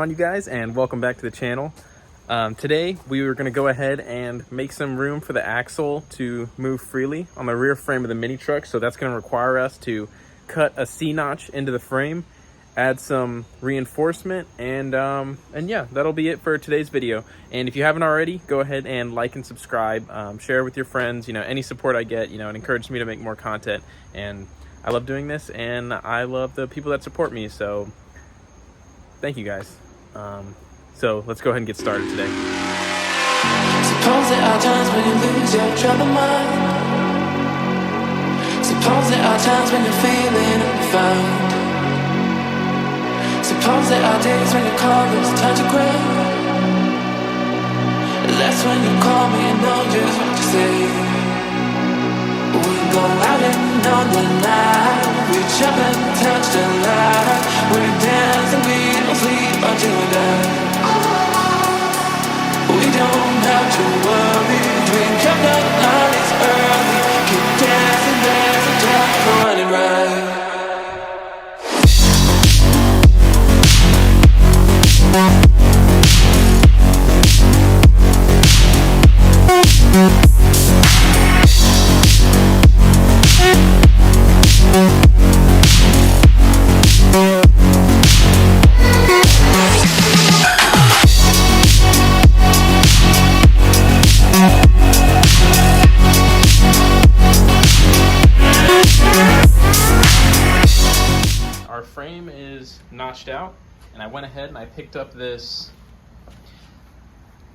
on, you guys, and welcome back to the channel. Today we were going to go ahead and make some room for the axle to move freely on the rear frame of the mini truck. So that's going to require us to cut a C-notch into the frame, add some reinforcement, and yeah, that'll be it for today's video. And if you haven't already, go ahead and like and subscribe, share with your friends. You know, any support I get, you know, it encourages me to make more content, and I love doing this, and I love the people that support me, so thank you guys. So let's go ahead and get started today. Suppose there are times when you lose your troubled mind. Suppose there are times when you're feeling unfound. Suppose there are days when your car is touch the ground. That's when you call me and know just what to say. We go out and on the night. We jump and touch the light. We dance and we don't sleep until we die. We don't have to worry. Drink up the night, it's early. Keep dancing, dancing, till running right. Our frame is notched out, and I went ahead and I picked up this,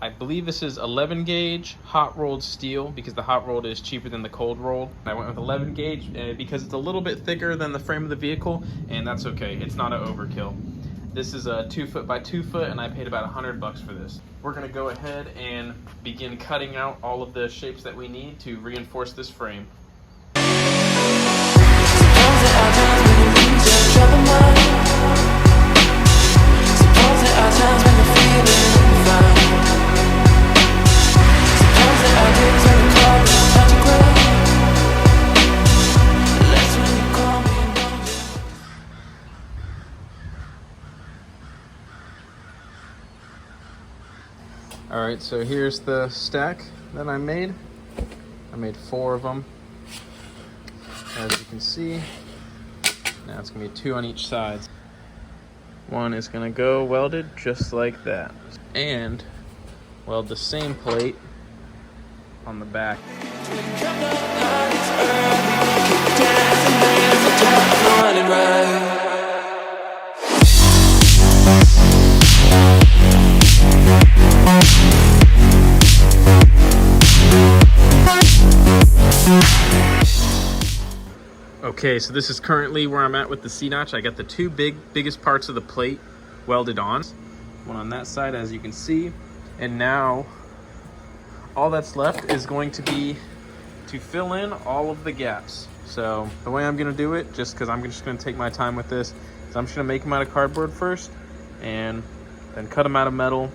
I believe this is 11 gauge hot rolled steel, because the hot rolled is cheaper than the cold rolled. I went with 11 gauge because it's a little bit thicker than the frame of the vehicle, and that's okay. It's not an overkill. This is a 2 foot by 2 foot, and I paid about $100 for this. We're gonna go ahead and begin cutting out all of the shapes that we need to reinforce this frame. Alright, so here's the stack that I made. I made 4 of them, as you can see. Now it's going to be 2 on each side. One is going to go welded just like that. And weld the same plate on the back. Okay, so this is currently where I'm at with the C-notch. I got the 2 biggest parts of the plate welded on. One on that side, as you can see. And now, all that's left is going to be to fill in all of the gaps. So, the way I'm gonna do it, just because I'm just gonna take my time with this, is I'm just gonna make them out of cardboard first, and then cut them out of metal,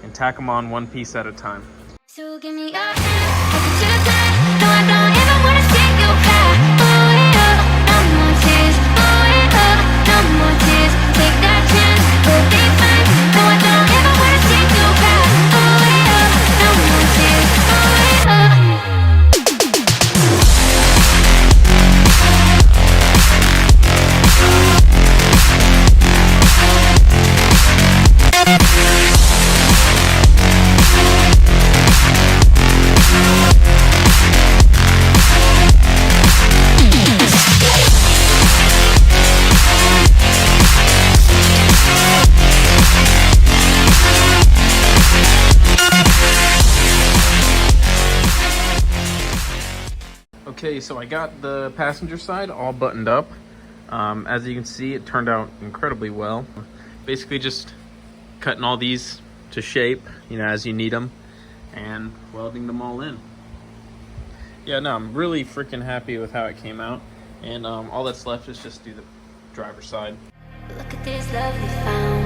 and tack them on one piece at a time. So give me your hand, take it to the top. No, I don't ever wanna see you cry. Oh yeah, no more tears. Oh yeah, no more tears. Take that chance, we'll be fine. No, I don't ever wanna see you cry. Oh yeah, no more tears. Oh yeah. Okay, so I got the passenger side all buttoned up. As you can see, it turned out incredibly well. Basically just cutting all these to shape, you know, as you need them, and welding them all in. Yeah, no, I'm really freaking happy with how it came out. And all that's left is just do the driver's side. Look at this love we found.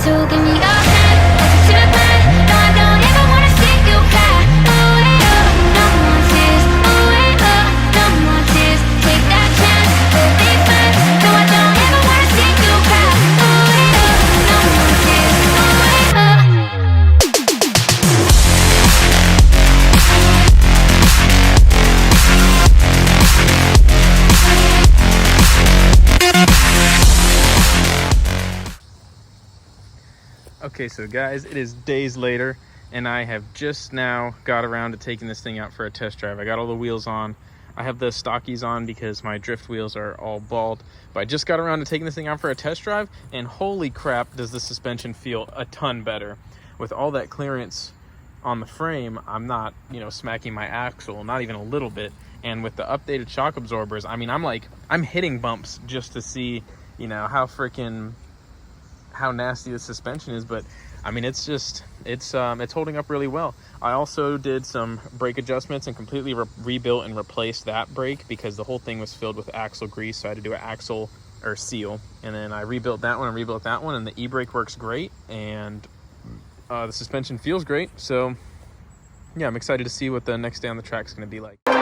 So give me your hand, take it to the back. No, I don't ever wanna see you cry. Oh yeah, no more tears. Oh yeah, no more tears. Take that chance, we'll be fine. No, I don't ever wanna see you cry. Okay, so guys, it is days later, and I have just now got around to taking this thing out for a test drive. I got all the wheels on. I have the stockies on because my drift wheels are all bald, but I just got around to taking this thing out for a test drive, and holy crap, does the suspension feel a ton better. With all that clearance on the frame, I'm not, smacking my axle, not even a little bit. And with the updated shock absorbers, I mean, I'm hitting bumps just to see, how nasty the suspension is. But I mean, it's holding up really well. I also did some brake adjustments and completely rebuilt and replaced that brake because the whole thing was filled with axle grease, so I had to do an axle or seal, and then I rebuilt that one and rebuilt that one, and the e-brake works great, and the suspension feels great. So yeah, I'm excited to see what the next day on the track is going to be like. Go.